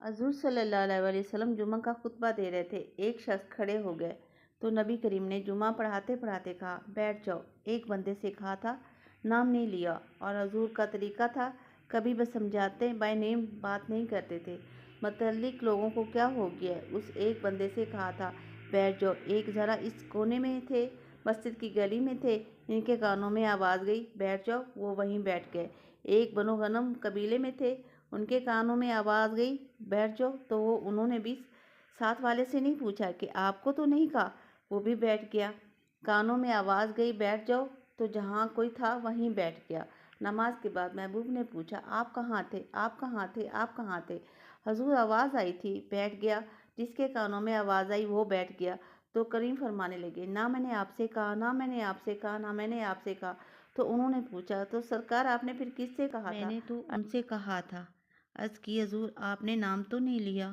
حضور صلی اللہ علیہ وسلم جمعہ کا خطبہ دے رہے تھے۔ ایک شخص کھڑے ہو گئے تو نبی کریم نے جمعہ پڑھاتے پڑھاتے کہا، بیٹھ جاؤ۔ ایک بندے سے کہا تھا، نام نہیں لیا، اور حضور کا طریقہ تھا کبھی بس سمجھاتے بائی نیم بات نہیں کرتے تھے۔ متعلق لوگوں کو کیا ہو گیا؟ اس ایک بندے سے کہا تھا، بیٹھ جاؤ۔ ایک ذرا اس کونے میں تھے، مسجد کی گلی میں تھے، ان کے کانوں میں آواز گئی، بیٹھ جاؤ، وہ وہیں بیٹھ گئے۔ ایک بنو غنم قبیلے میں تھے، ان کے کانوں میں آواز گئی، بیٹھ جاؤ، تو انہوں نے بھی ساتھ والے سے نہیں پوچھا کہ آپ کو تو نہیں کہا، وہ بھی بیٹھ گیا۔ کانوں میں آواز گئی، بیٹھ جاؤ، تو جہاں کوئی تھا وہیں بیٹھ گیا۔ نماز کے بعد محبوب نے پوچھا، آپ کہاں تھے؟ آپ کہاں تھے؟ آپ کہاں تھے؟ حضور، آواز آئی تھی، بیٹھ گیا۔ جس کے کانوں میں آواز آئی وہ بیٹھ گیا۔ تو کریم فرمانے لگے، نہ میں نے آپ سے کہا، نہ میں نے آپ سے کہا، نہ میں نے آپ سے کہا۔ تو انہوں نے پوچھا، تو سرکار آپ نے پھر کس سے کہا تھا؟ میں نے تو ان سے کہا تھا۔ عرض کی، حضور آپ نے نام تو نہیں لیا۔